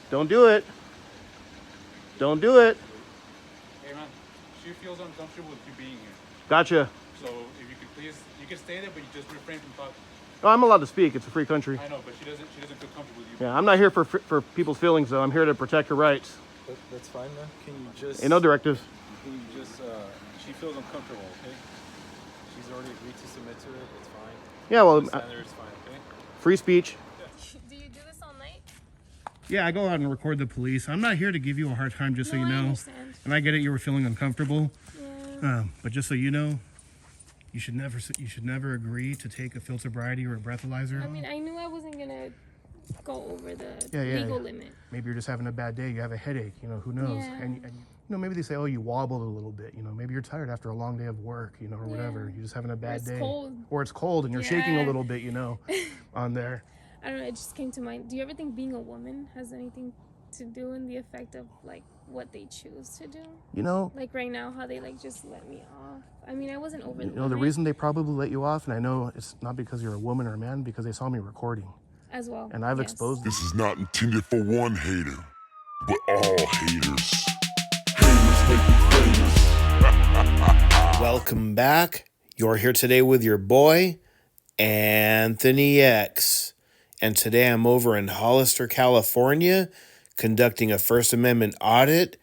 Don't do it. Don't do it. Hey man, she feels uncomfortable with you being here. Gotcha. So if you could please, you can stay there, but you just refrain from talking. Oh, I'm allowed to speak. It's a free country. I know, but she doesn't feel comfortable with you. Yeah, I'm not here for people's feelings, though. I'm here to protect her rights. That's fine, man. Can you just... Ain't no directives. Can you just... she feels uncomfortable, okay? She's already agreed to submit to it. It's fine. Yeah, well... The standard is fine, okay? Free speech. Do you do this all night? Yeah, I go out and record the police. I'm not here to give you a hard time, just so you know. I understand. And I get it, you were feeling uncomfortable. Yeah. But just so you know, you should never agree to take a field sobriety or a breathalyzer. I mean, I knew I wasn't gonna go over the Yeah. legal limit. Maybe you're just having a bad day. You have a headache. You know, who knows? Yeah. And you know, maybe they say, oh, you wobbled a little bit. You know, maybe you're tired after a long day of work. You know, or whatever. You're just having a bad day. Or it's cold and you're shaking a little bit. You know, on there. I don't know. It just came to mind. Do you ever think being a woman has anything to do in the effect of like what they choose to do? You know, like right now, how they like just let me off. I mean, I wasn't over. You know, the reason they probably let you off, and I know it's not because you're a woman or a man, because they saw me recording. As well. And I've exposed. This is not intended for one hater, but all haters. Welcome back. You're here today with your boy, Anthony X. And today I'm over in Hollister, California, conducting a First Amendment audit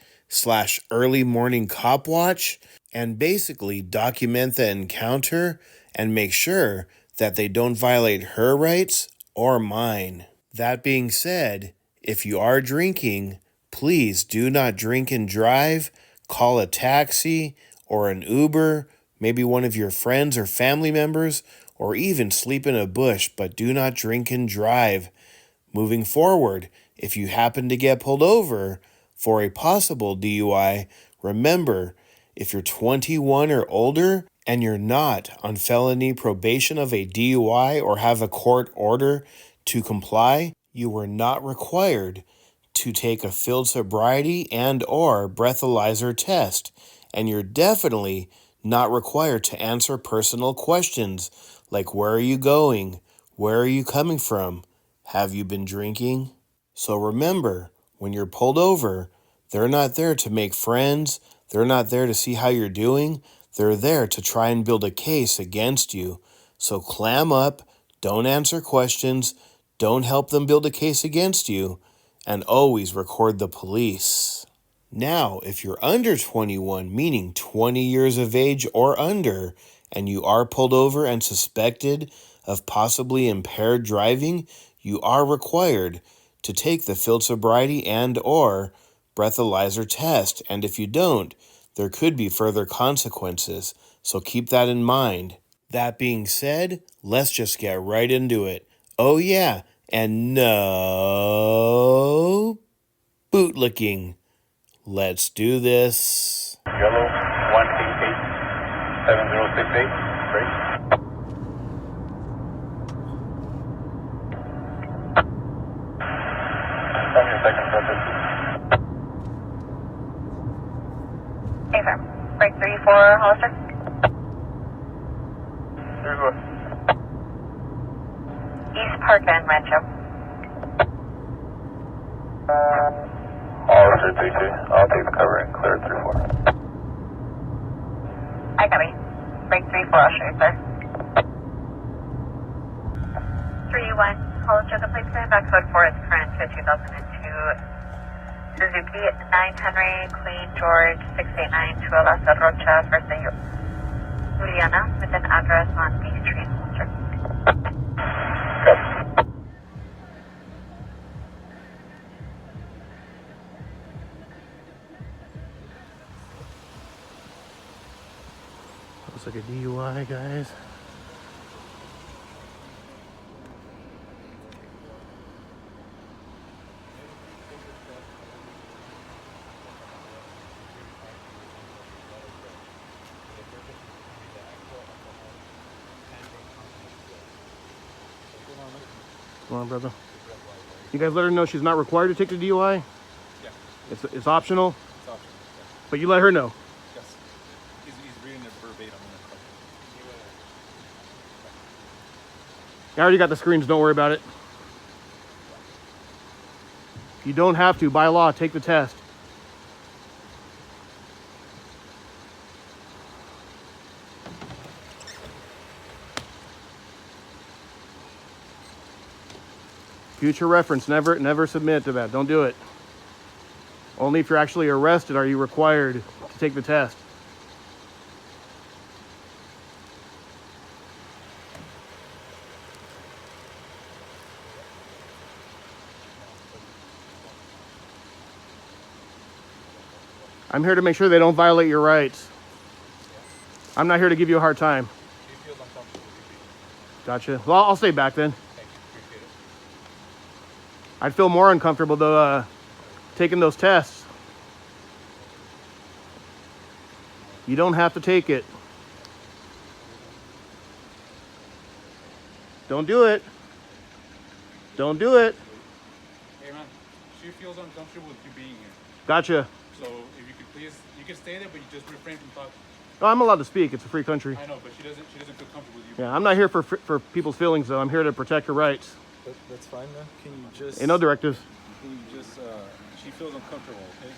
/ early morning Copwatch, and basically document the encounter and make sure that they don't violate her rights or mine. That being said, if you are drinking, please do not drink and drive. Call a taxi or an Uber, maybe one of your friends or family members, or even sleep in a bush, but do not drink and drive. Moving forward, if you happen to get pulled over for a possible DUI, remember, if you're 21 or older and you're not on felony probation of a DUI or have a court order to comply, you were not required to take a field sobriety and or breathalyzer test, and you're definitely not required to answer personal questions like where are you going, where are you coming from, have you been drinking? So remember, when you're pulled over, they're not there to make friends, they're not there to see how you're doing, they're there to try and build a case against you. So clam up, don't answer questions, don't help them build a case against you, and always record the police. Now, if you're under 21, meaning 20 years of age or under, and you are pulled over and suspected of possibly impaired driving, you are required to take the field sobriety and or breathalyzer test. And if you don't, there could be further consequences. So keep that in mind. That being said, let's just get right into it. Oh yeah, and no bootlicking. Let's do this. Yellow 188 7068. Great. From your second process. Affirm. Break 34, Hollister. Here's what. East Park and Rancho. Hollister 32. I'll take the cover and clear 34. I copy. Break 34, I'll show you, sir. 3-1. Hollister, the plate plan back code for its current 2002 Suzuki 9 Henry Queen George 689 Chuela Rocha, First Day, Juliana, with an address on B Street, Hollister. Looks like a DUI, guys. Come on, brother. You guys let her know she's not required to take the DUI? Yeah. It's optional? It's optional. Yeah. But you let her know? Yes. He's reading it verbatim. I already got the screens, don't worry about it. You don't have to. By law, take the test. Future reference, never submit to that. Don't do it. Only if you're actually arrested are you required to take the test. I'm here to make sure they don't violate your rights. I'm not here to give you a hard time. She feels uncomfortable with you being here. Gotcha. Well, I'll stay back then. Thank you. Appreciate it. I'd feel more uncomfortable though taking those tests. You don't have to take it. Don't do it. Don't do it. Hey man, she feels uncomfortable with you being here. Gotcha. So if you could please, you can stay there, but you just refrain from talking. Oh, I'm allowed to speak. It's a free country. I know, but she doesn't feel comfortable with you. Yeah, I'm not here for people's feelings though. I'm here to protect her rights. That's fine, man. Can you just... Ain't no directives. Can you just... she feels uncomfortable, okay?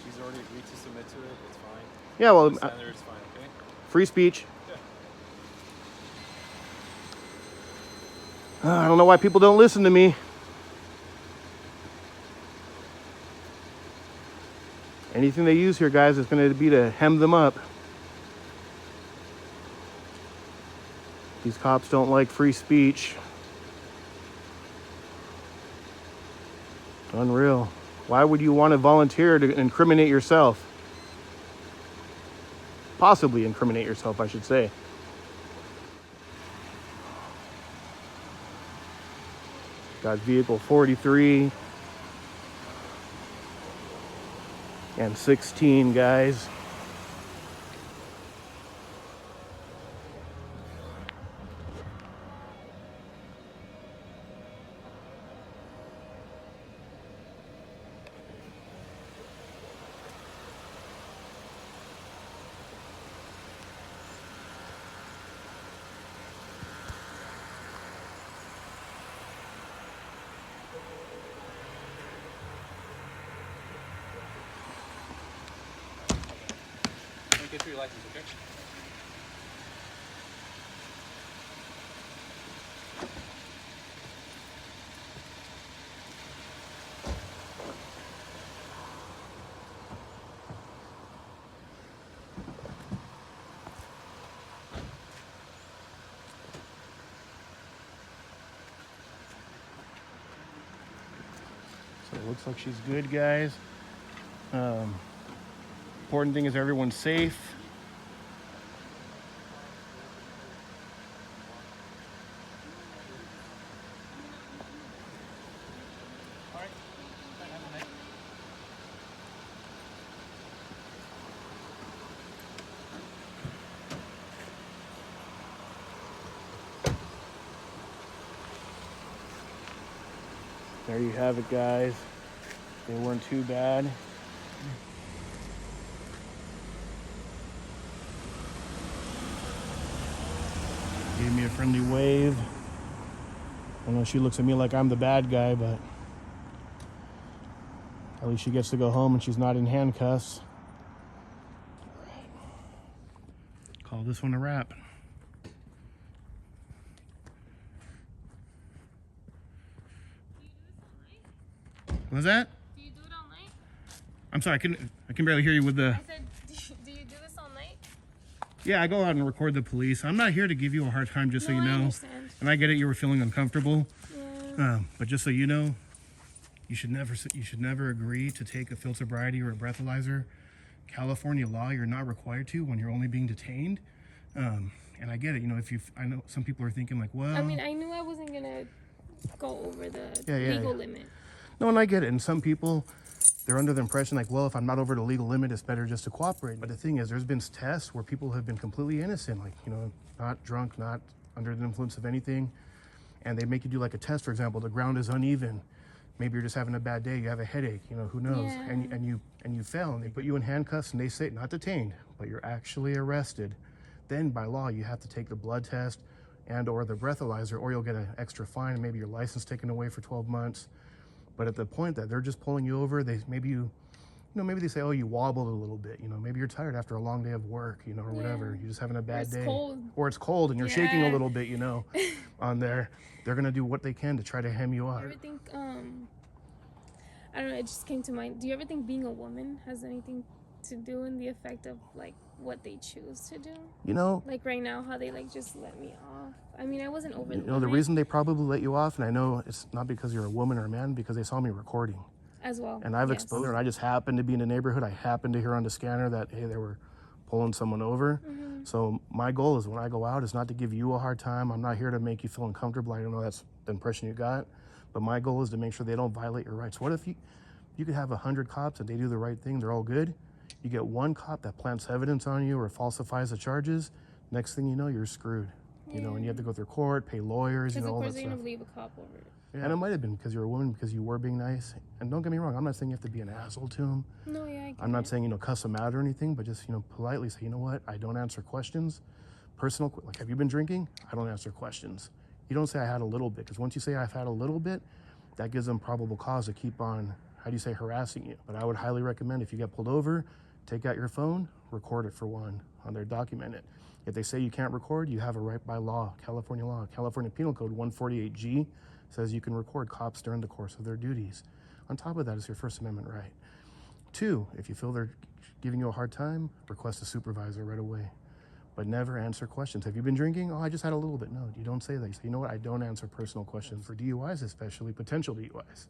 She's already agreed to submit to it. It's fine. Yeah, well, Stand there, it's fine, okay? free speech. Yeah. I don't know why people don't listen to me. Anything they use here, guys, is going to be to hem them up. These cops don't like free speech. Unreal. Why would you want to volunteer to incriminate yourself? Possibly incriminate yourself, I should say. Got vehicle 43 and 16, guys. Let me get through your license, okay? So it looks like she's good, guys. Important thing is everyone's safe. All right. Have a night. There you have it, guys. They weren't too bad. Gave me a friendly wave. I know she looks at me like I'm the bad guy, but at least she gets to go home and she's not in handcuffs. All right. Call this one a wrap. What was that? Do you do it all night? I'm sorry, I can barely hear you with the... I said, do you do this all night? Yeah, I go out and record the police. I'm not here to give you a hard time, just so you I know. understand. And I get it, you were feeling uncomfortable. Yeah. But just so you know, you should never agree to take a field sobriety or a breathalyzer. California law, you're not required to when you're only being detained. And I get it, you know, I know some people are thinking like, well... I mean, I knew I wasn't gonna go over the legal limit. No, and I get it. And some people, they're under the impression like, well, if I'm not over the legal limit, it's better just to cooperate. But the thing is, there's been tests where people have been completely innocent, like, you know, not drunk, not under the influence of anything. And they make you do like a test, for example, the ground is uneven. Maybe you're just having a bad day, you have a headache, you know, who knows? Yeah. And you fail, and they put you in handcuffs, and they say, not detained, but you're actually arrested. Then by law, you have to take the blood test and or the breathalyzer, or you'll get an extra fine, and maybe your license taken away for 12 months. But at the point that they're just pulling you over, maybe they say, oh, you wobbled a little bit. Maybe you're tired after a long day of work, or whatever. You're just having a bad day. Cold. Or it's cold and you're shaking a little bit, on there. They're going to do what they can to try to hem you up. Do you ever think, I don't know, it just came to mind. Do you ever think being a woman has anything to do in the effect of, like, what they choose to do? Like right now, how they, like, just let me off. I mean, I wasn't over the reason they probably let you off, and I know it's not because you're a woman or a man, because they saw me recording. As well. And I've exposed her, and I just happened to be in the neighborhood. I happened to hear on the scanner that, hey, they were pulling someone over. So my goal is when I go out is not to give you a hard time. I'm not here to make you feel uncomfortable. I don't know that's the impression you got. But my goal is to make sure they don't violate your rights. What if you could have 100 cops and they do the right thing, they're all good. You get one cop that plants evidence on you or falsifies the charges, next thing you know, you're screwed. And you have to go through court, pay lawyers, all that stuff. Because of course they're going to leave a cop over it. Yeah, and it might have been because you're a woman, because you were being nice. And don't get me wrong, I'm not saying you have to be an asshole to him. No, yeah, I get I'm not saying, cuss them out or anything, but just, politely say, you know what, I don't answer questions. Like, have you been drinking? I don't answer questions. You don't say I had a little bit, because once you say I've had a little bit, that gives them probable cause to keep on, harassing you. But I would highly recommend if you get pulled over, take out your phone, record it for one, on there, document it. If they say you can't record, you have a right by law, California Penal Code 148G says you can record cops during the course of their duties. On top of that, it's your First Amendment right. 2, if you feel they're giving you a hard time, request a supervisor right away. But never answer questions. Have you been drinking? Oh, I just had a little bit. No, you don't say that. You say, you know what, I don't answer personal questions. For DUIs especially, potential DUIs,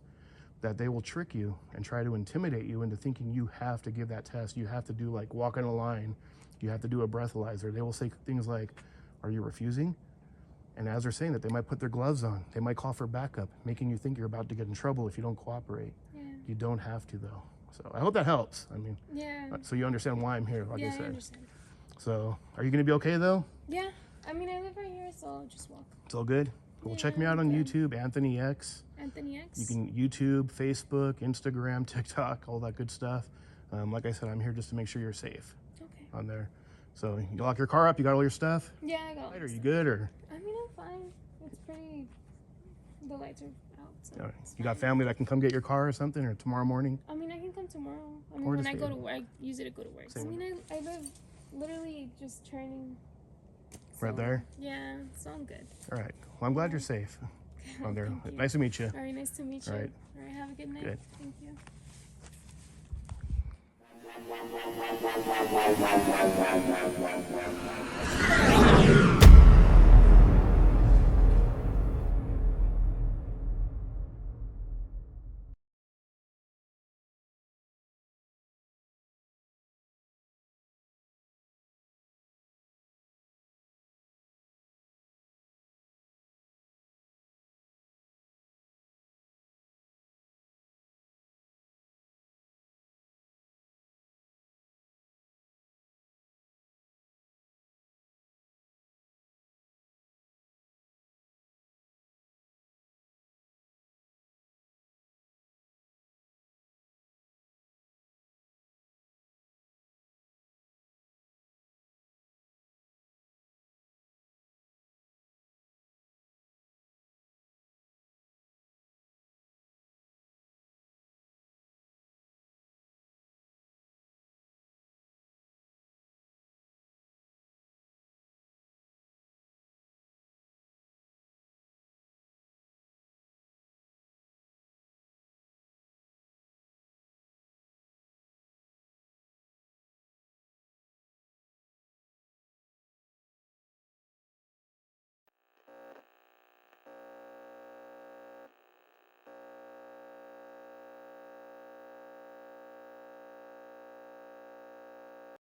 that they will trick you and try to intimidate you into thinking you have to give that test. You have to do, like, walk in a line. You have to do a breathalyzer. They will say things like, are you refusing? And as they're saying that, they might put their gloves on. They might call for backup, making you think you're about to get in trouble if you don't cooperate. Yeah. You don't have to, though. So I hope that helps. I mean, so you understand why I'm here, like I said. I understand. So are you going to be okay, though? Yeah. I mean, I live right here, so I'll just walk. It's all good? Well, check me out on YouTube, Anthony X. Anthony X? You can YouTube, Facebook, Instagram, TikTok, all that good stuff. Like I said, I'm here just to make sure you're safe on there. So you lock your car up, you got all your stuff? Yeah, I got all my Are you stuff. good, or? I mean, I'm fine. It's pretty, the lights are out, so All right. You got family that can come get your car or something, or tomorrow morning? I mean, I can come tomorrow. I mean, Or when just I go here. to work, I use it to go to work. Same. I mean, I live literally just turning. Right there? Yeah, so I'm good. All right. Well, I'm glad you're safe on there. Thank you. Nice to meet you. All right, nice to meet you. All right. All right, have a good night. Good. Thank you. One